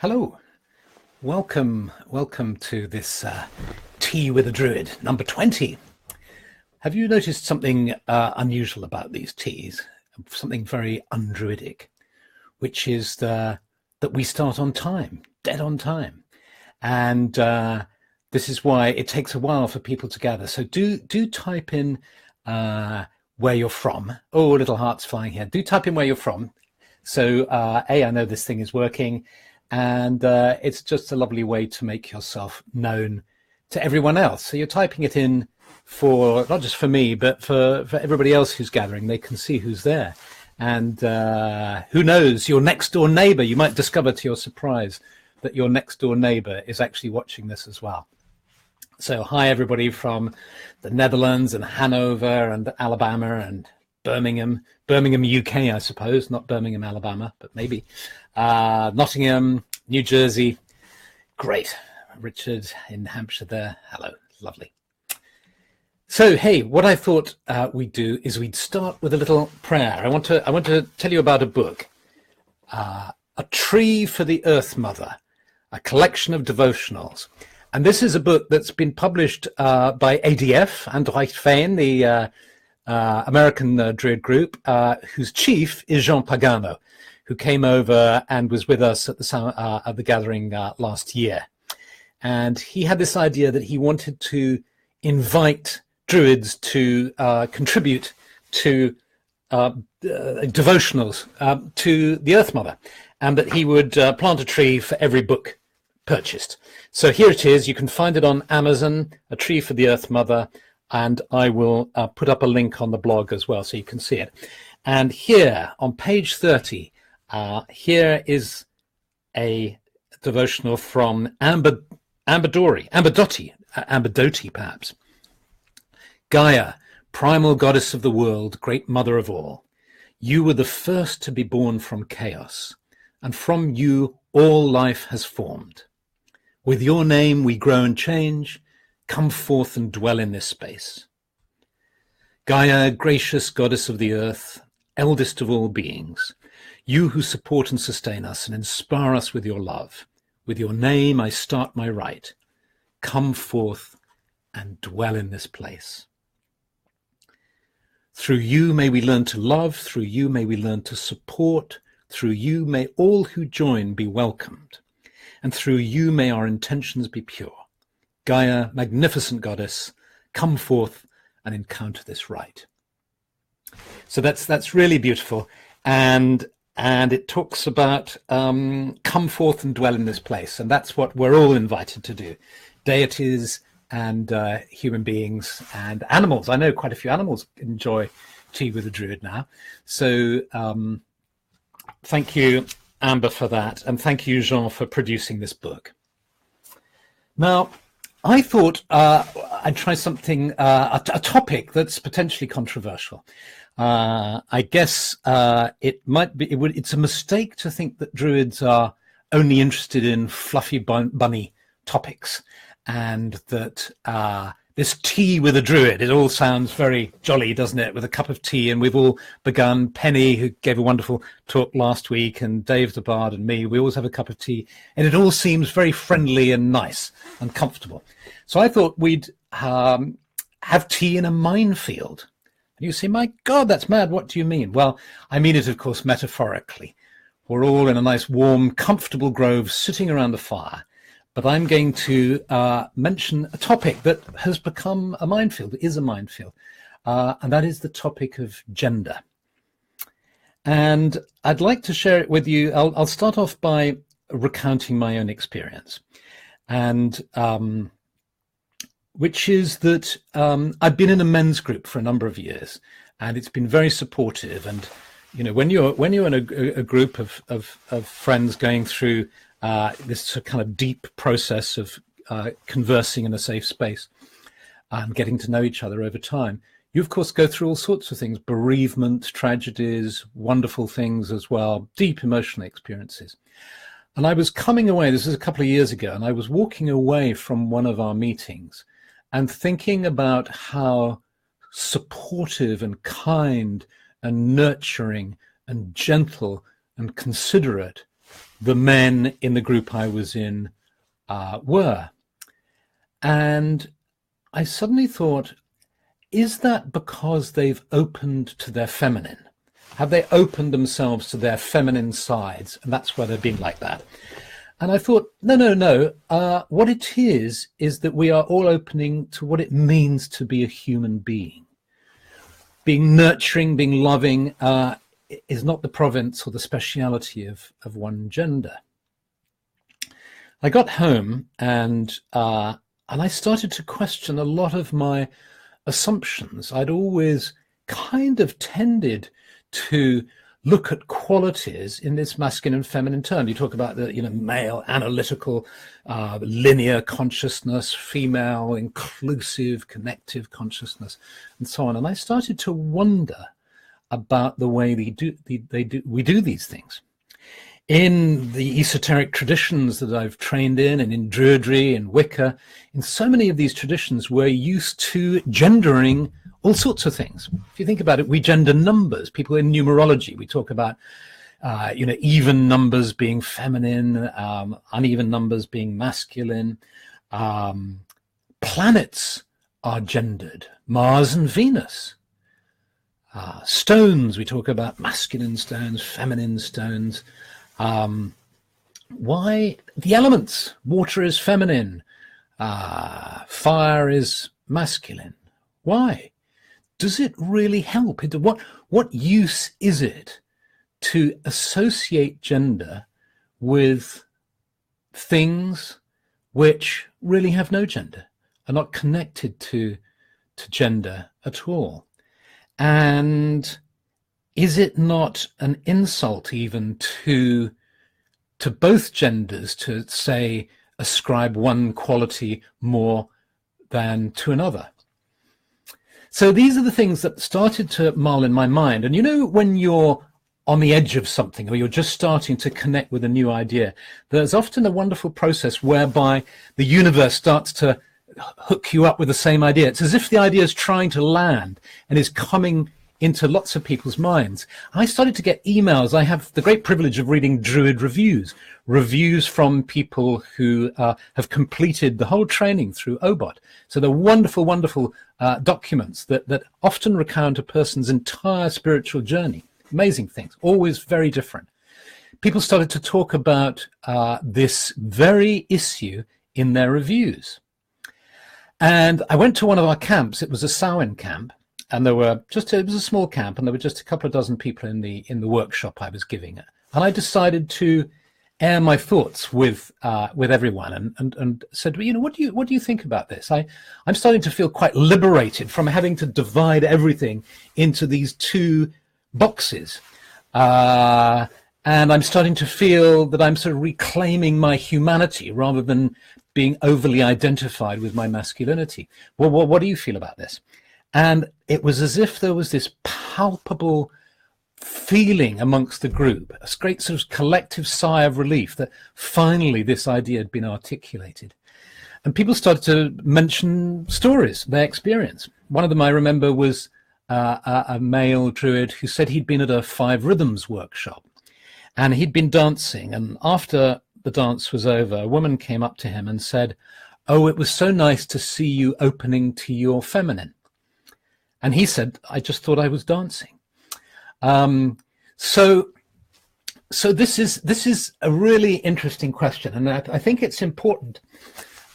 Hello, welcome to this Tea with a Druid, number 20. Have you noticed something unusual about these teas? Something very undruidic, which is that we start on time, dead on time. And this is why it takes a while for people to gather. So do type in where you're from. Oh, little hearts flying here. Do type in where you're from. So I know this thing is working. And it's just a lovely way to make yourself known to everyone else. So you're typing it in for, not just for me, but for everybody else who's gathering. They can see who's there. And who knows, your next door neighbor, you might discover to your surprise that your next door neighbor is actually watching this as well. So hi, everybody from the Netherlands and Hanover and Alabama and Birmingham, UK, I suppose, not Birmingham, Alabama, but maybe. Nottingham, New Jersey. Great. Richard in Hampshire there. Hello. Lovely. So, hey, what I thought we'd do is we'd start with a little prayer. I want to tell you about a book, A Tree for the Earth Mother, a collection of devotionals. And this is a book that's been published by ADF, Android Fein, the American Druid group, whose chief is Jean Pagano, who came over and was with us at the gathering last year. And he had this idea that he wanted to invite Druids to contribute to devotionals to the Earth Mother, and that he would plant a tree for every book purchased. So here it is. You can find it on Amazon, A Tree for the Earth Mother, and I will put up a link on the blog as well so you can see it. And here on page 30, here is a devotional from Amber Doty perhaps. Gaia, primal goddess of the world, great mother of all, you were the first to be born from chaos, and from you all life has formed. With your name we grow and change. Come forth and dwell in this space. Gaia, gracious goddess of the earth, eldest of all beings, you who support and sustain us and inspire us with your love. With your name I start my rite. Come forth and dwell in this place. Through you may we learn to love, through you may we learn to support, through you may all who join be welcomed, and through you may our intentions be pure. Gaia, magnificent goddess, come forth and encounter this rite. So that's really beautiful, and it talks about come forth and dwell in this place, and that's what we're all invited to do. Deities and human beings and animals. I know quite a few animals enjoy tea with a druid now. So thank you, Amber, for that, and thank you, Jean, for producing this book. Now, I thought I'd try something, a topic that's potentially controversial. I guess it's a mistake to think that druids are only interested in fluffy bunny topics, and that this tea with a druid, it all sounds very jolly, doesn't it, with a cup of tea. And we've all begun, Penny, who gave a wonderful talk last week, and Dave the Bard and me, we always have a cup of tea, and it all seems very friendly and nice and comfortable. So I thought we'd have tea in a minefield. And you say, my God, that's mad. What do you mean? Well, I mean it, of course, metaphorically. We're all in a nice, warm, comfortable grove sitting around a fire. But I'm going to mention a topic that has become a minefield, is a minefield, and that is the topic of gender. And I'd like to share it with you. I'll start off by recounting my own experience, and which is that I've been in a men's group for a number of years, and it's been very supportive. And you know, when you're in a group of friends going through this kind of deep process of conversing in a safe space and getting to know each other over time, you of course go through all sorts of things: bereavement, tragedies, wonderful things as well, deep emotional experiences. And I was coming away, this was a couple of years ago, and I was walking away from one of our meetings and thinking about how supportive and kind and nurturing and gentle and considerate the men in the group I was in were. And I suddenly thought, is that because they've opened to their feminine? Have they opened themselves to their feminine sides? And that's why they're being like that. And I thought, no. What it is that we are all opening to what it means to be a human being. Being nurturing, being loving is not the province or the speciality of one gender. I got home and I started to question a lot of my assumptions. I'd always kind of tended to look at qualities in this masculine and feminine term. You talk about the male analytical, linear consciousness, female inclusive, connective consciousness, and so on. And I started to wonder about the way we do these things. In the esoteric traditions that I've trained in, and in Druidry and Wicca, in so many of these traditions, we're used to gendering all sorts of things. If you think about it, we gender numbers. People in numerology, we talk about even numbers being feminine, uneven numbers being masculine. Planets are gendered, Mars and Venus. Stones, we talk about masculine stones, feminine stones. Why the elements? Water is feminine, fire is masculine. Why? Does it really help? What use is it to associate gender with things which really have no gender, are not connected to gender at all? And is it not an insult even to both genders to, say, ascribe one quality more than to another? So these are the things that started to mull in my mind. And when you're on the edge of something, or you're just starting to connect with a new idea, there's often a wonderful process whereby the universe starts to hook you up with the same idea. It's as if the idea is trying to land and is coming into lots of people's minds. I started to get emails. I have the great privilege of reading Druid reviews from people who have completed the whole training through OBOD. So they're wonderful, wonderful documents that often recount a person's entire spiritual journey. Amazing things, always very different. People started to talk about this very issue in their reviews. And I went to one of our camps. It was a Samhain camp. And it was a small camp, and there were just a couple of dozen people in the workshop I was giving. And I decided to air my thoughts with everyone, and said, what do you think about this? I'm starting to feel quite liberated from having to divide everything into these two boxes, and I'm starting to feel that I'm sort of reclaiming my humanity rather than being overly identified with my masculinity. Well, what do you feel about this? And it was as if there was this palpable feeling amongst the group, a great sort of collective sigh of relief that finally this idea had been articulated. And people started to mention stories, their experience. One of them I remember was a male druid who said he'd been at a 5 Rhythms workshop and he'd been dancing. And after the dance was over, a woman came up to him and said, "Oh, it was so nice to see you opening to your feminine." And he said, "I just thought I was dancing." So this is a really interesting question, and I think it's important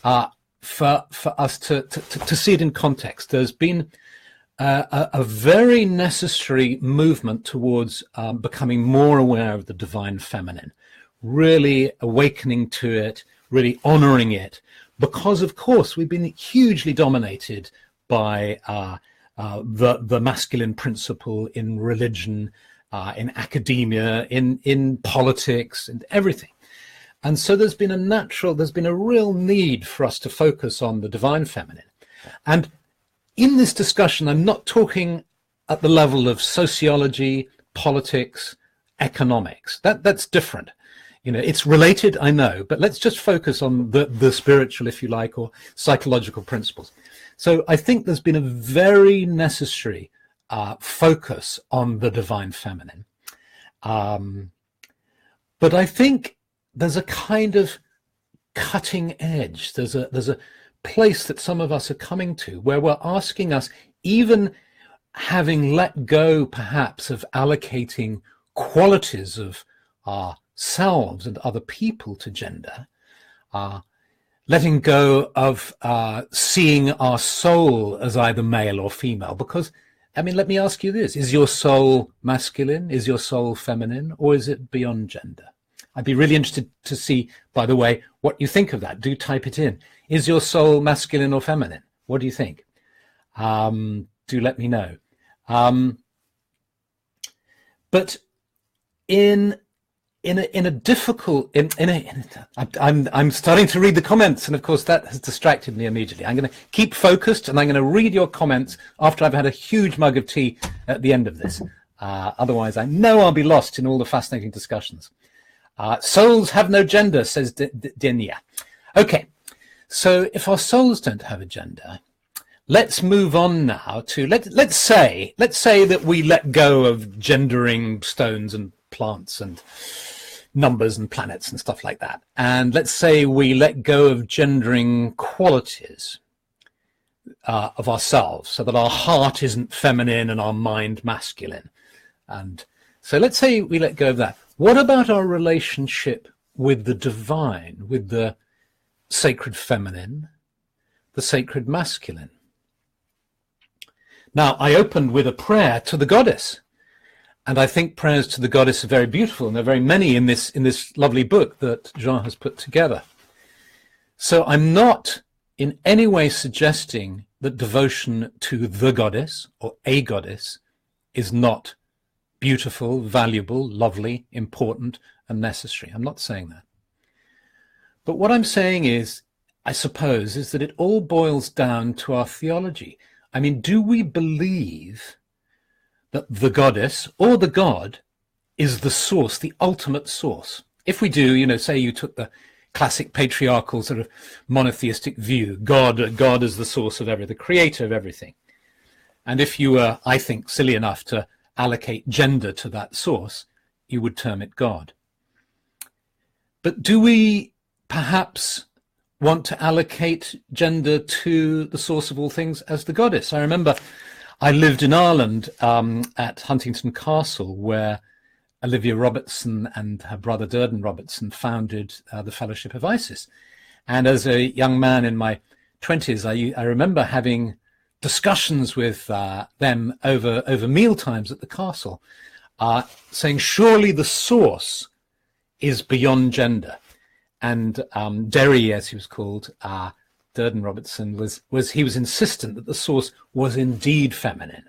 for us to see it in context. There's been a very necessary movement towards becoming more aware of the divine feminine, really awakening to it, really honoring it, because of course we've been hugely dominated by the masculine principle in religion, in academia, in politics, and everything. And so there's been a real need for us to focus on the divine feminine. And in this discussion, I'm not talking at the level of sociology, politics, economics. That's different. It's related, I know, but let's just focus on the spiritual, if you like, or psychological principles. So I think there's been a very necessary focus on the divine feminine. But I think there's a kind of cutting edge. There's a place that some of us are coming to where we're asking us, even having let go perhaps of allocating qualities of ourselves and other people to gender, letting go of seeing our soul as either male or female. Because, I mean, let me ask you this: is your soul masculine? Is your soul feminine? Or is it beyond gender? I'd be really interested to see, by the way, what you think of that. Do type it in. Is your soul masculine or feminine? What do you think? Do let me know. But I'm starting to read the comments, and of course that has distracted me immediately. I'm going to keep focused, and I'm going to read your comments after I've had a huge mug of tea at the end of this. Otherwise, I know I'll be lost in all the fascinating discussions. Souls have no gender, says Denia. Okay, so if our souls don't have a gender, let's move on now to let's say that we let go of gendering stones and plants and numbers and planets and stuff like that, and let's say we let go of gendering qualities of ourselves, so that our heart isn't feminine and our mind masculine. And so let's say we let go of that. What about our relationship with the divine, with the sacred feminine, the sacred masculine? Now, I opened with a prayer to the goddess, and I think prayers to the goddess are very beautiful, and there are very many in this lovely book that Jean has put together. So I'm not in any way suggesting that devotion to the goddess or a goddess is not beautiful, valuable, lovely, important, and necessary. I'm not saying that. But what I'm saying is, I suppose, is that it all boils down to our theology. I mean, do we believe that the goddess or the god is the source, the ultimate source? If we do, say you took the classic patriarchal sort of monotheistic view, God is the source of everything, the creator of everything. And if you were, I think, silly enough to allocate gender to that source, you would term it God. But do we perhaps want to allocate gender to the source of all things as the goddess? I remember I lived in Ireland at Huntington Castle, where Olivia Robertson and her brother Durden Robertson founded the Fellowship of Isis. And as a young man in my 20s, I remember having discussions with them over meal times at the castle, saying surely the source is beyond gender. And Derry, as he was called, Durden Robertson, was insistent that the source was indeed feminine.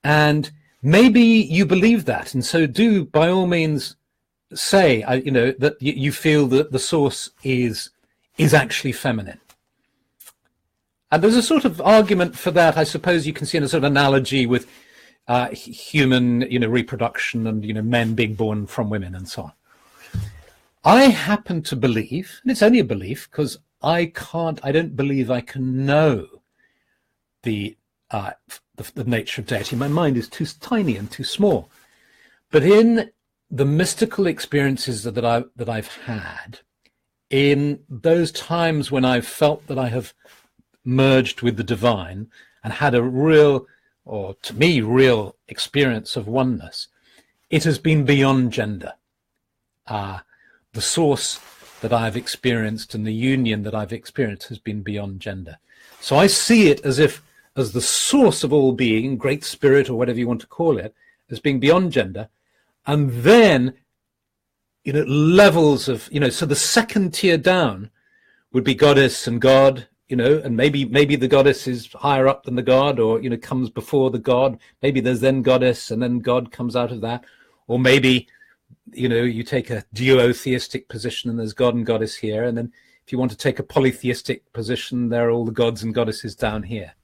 And maybe you believe that, and so do by all means say that you feel that the source is actually feminine. And there's a sort of argument for that. I suppose you can see in a sort of analogy with human, reproduction and, men being born from women and so on. I happen to believe, and it's only a belief because I don't believe I can know the nature of deity. My mind is too tiny and too small. But in the mystical experiences that I've had, in those times when I've felt that I have merged with the divine and had a real, or to me, real experience of oneness, it has been beyond gender. The source that I've experienced and the union that I've experienced has been beyond gender. So I see it as the source of all being, great spirit, or whatever you want to call it, as being beyond gender. And then, levels of, so the second tier down would be goddess and God, and maybe the goddess is higher up than the god, or, comes before the god. Maybe there's then goddess and then God comes out of that. Or maybe, you take a duotheistic position and there's God and goddess here. And then if you want to take a polytheistic position, there are all the gods and goddesses down here.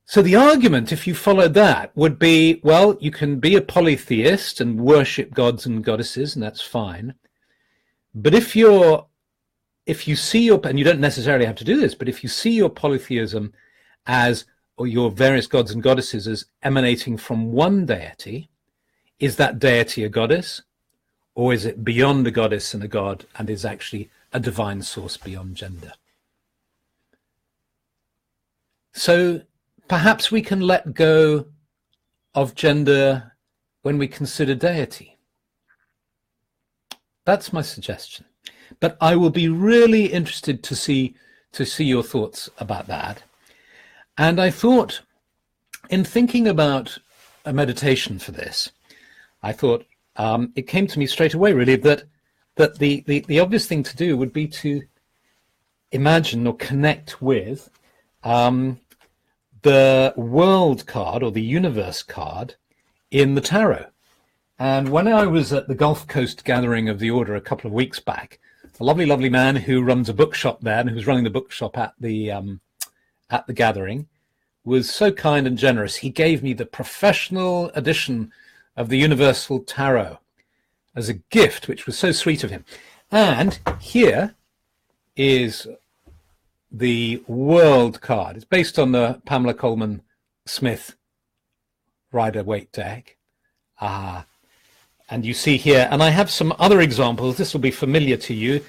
So the argument, if you follow that, would be, well, you can be a polytheist and worship gods and goddesses, and that's fine. But if you see and you don't necessarily have to do this, but if you see your polytheism or your various gods and goddesses as emanating from one deity, is that deity a goddess Or is it beyond a goddess and a god and is actually a divine source beyond gender? So perhaps we can let go of gender when we consider deity. That's my suggestion. But I will be really interested to see your thoughts about that. And I thought, in thinking about a meditation for this, I thought it came to me straight away, really, that the obvious thing to do would be to imagine or connect with the world card or the universe card in the tarot. And when I was at the Gulf Coast gathering of the Order a couple of weeks back, a lovely, lovely man who runs a bookshop there and who's running the bookshop at the gathering was so kind and generous. He gave me the professional edition of the Universal Tarot as a gift, which was so sweet of him. And here is the world card. It's based on the Pamela Coleman Smith Rider-Waite deck. And you see here, and I have some other examples. This will be familiar to you,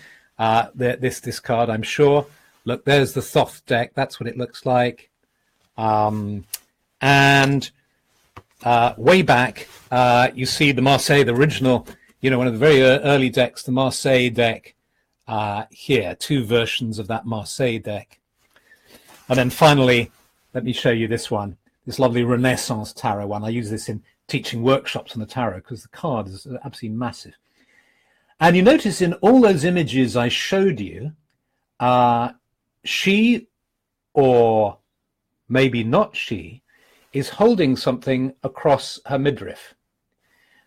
this card, I'm sure. Look, there's the Thoth deck. That's what it looks like. And way back, you see the Marseille, the original, one of the very early decks, the Marseille deck here, two versions of that Marseille deck. And then finally, let me show you this one, this lovely Renaissance tarot one. I use this in teaching workshops on the tarot because the card is absolutely massive. And you notice in all those images I showed you, she, or maybe not she, is holding something across her midriff.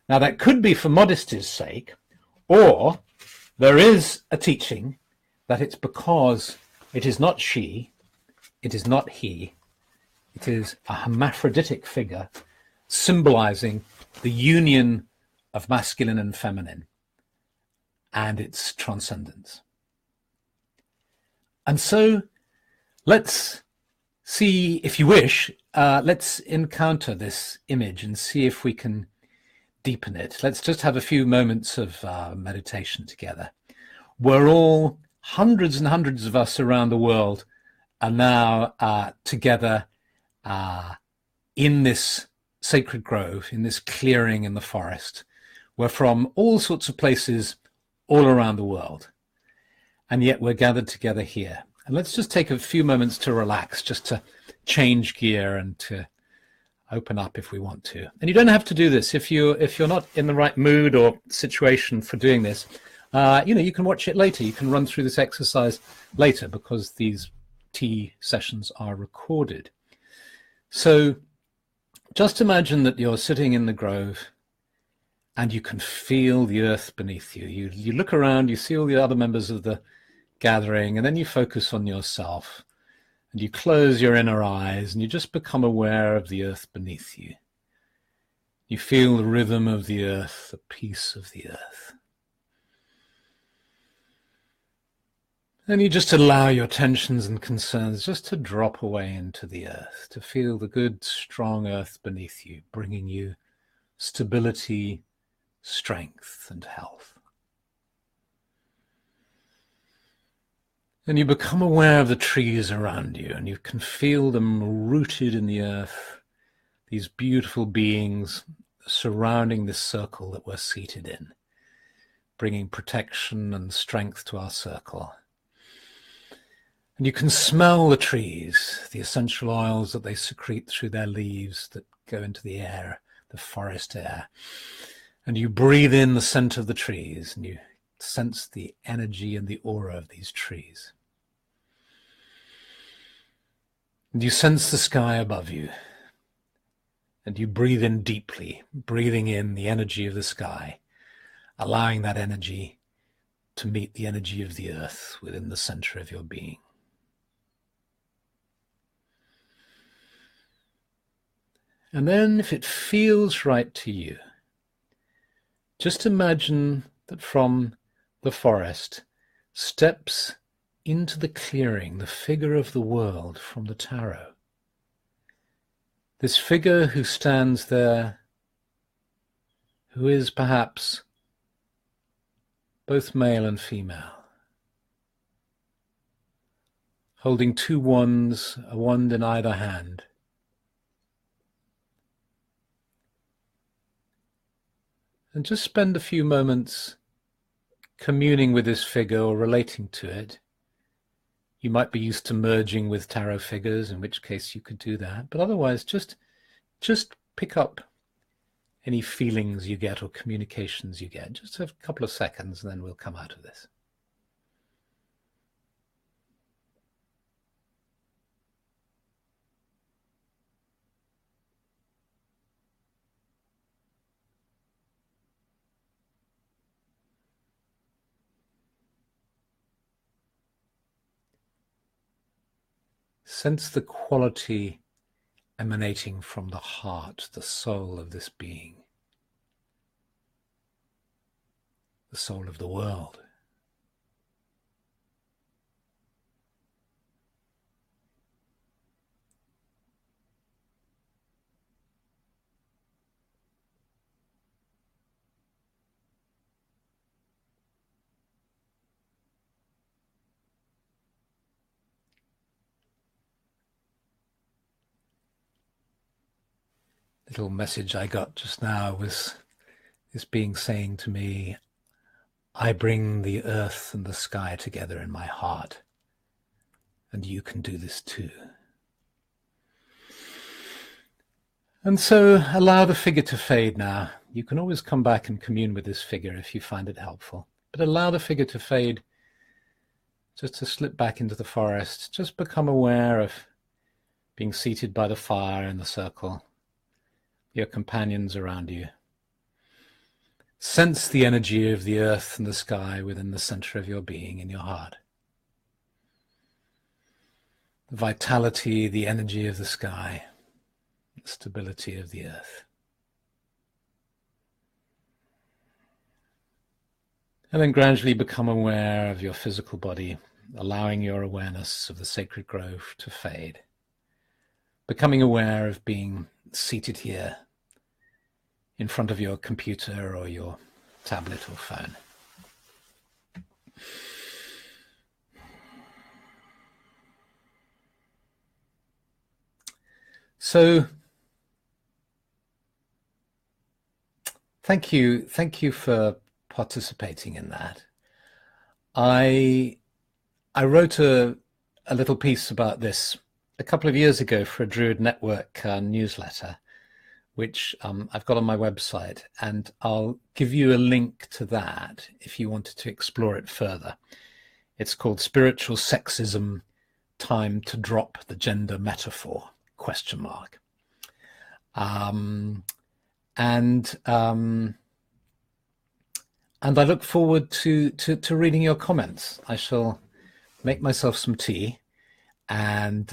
Now that could be for modesty's sake, or there is a teaching that it's because it is not she, it is not he, it is a hermaphroditic figure symbolizing the union of masculine and feminine and its transcendence. And so let's see, if you wish, let's encounter this image and see if we can deepen it. Let's just have a few moments of meditation together. We're all, hundreds and hundreds of us around the world are now together in this sacred grove, in this clearing in the forest. We're from all sorts of places all around the world, and yet we're gathered together here. And let's just take a few moments to relax, just to change gear and to open up if we want to. And you don't have to do this if you're not in the right mood or situation for doing this. You can watch it later. You can run through this exercise later because these tea sessions are recorded. So just imagine that you're sitting in the grove and you can feel the earth beneath you. You look around, you see all the other members of the gathering, and then you focus on yourself and you close your inner eyes and you just become aware of the earth beneath you. You feel the rhythm of the earth, the peace of the earth. And you just allow your tensions and concerns just to drop away into the earth, to feel the good, strong earth beneath you, bringing you stability, strength, and health. And you become aware of the trees around you, and you can feel them rooted in the earth, these beautiful beings surrounding this circle that we're seated in, bringing protection and strength to our circle. And you can smell the trees, the essential oils that they secrete through their leaves that go into the air, the forest air. And you breathe in the scent of the trees, and you sense the energy and the aura of these trees. And you sense the sky above you, and you breathe in deeply, breathing in the energy of the sky, allowing that energy to meet the energy of the earth within the center of your being. And then, if it feels right to you, just imagine that from the forest steps into the clearing the figure of the world from the tarot. This figure who stands there, who is perhaps both male and female, holding two wands, a wand in either hand. And just spend a few moments communing with this figure or relating to it. You might be used to merging with tarot figures, in which case you could do that. But otherwise, just pick up any feelings you get or communications you get. Just a couple of seconds, and then we'll come out of this. Sense the quality emanating from the heart, the soul of this being, the soul of the world. Little message I got just now was this being saying to me, I bring the earth and the sky together in my heart, and you can do this too. And so allow the figure to fade now. You can always come back and commune with this figure if you find it helpful, but allow the figure to fade, just to slip back into the forest. Just become aware of being seated by the fire in the circle, your companions around you. Sense the energy of the earth and the sky within the center of your being, in your heart. The vitality, the energy of the sky, the stability of the earth. And then gradually become aware of your physical body, allowing your awareness of the sacred grove to fade. Becoming aware of being seated here in front of your computer or your tablet or phone. So thank you for participating in that. I wrote a little piece about this a couple of years ago for a Druid Network newsletter, which I've got on my website, and I'll give you a link to that if you wanted to explore it further. It's called Spiritual Sexism, Time to Drop the Gender Metaphor, ? And I look forward to reading your comments. I shall make myself some tea and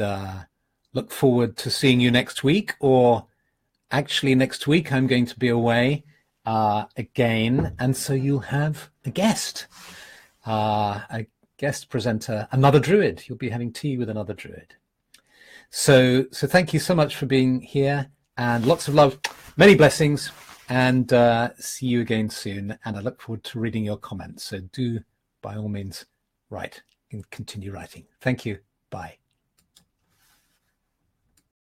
look forward to seeing you next week, or actually next week I'm going to be away again, and so you'll have a guest presenter, another Druid. You'll be having tea with another Druid. So thank you so much for being here, and lots of love, many blessings, and see you again soon. And I look forward to reading your comments. So do, by all means, write and continue writing. Thank you. Bye.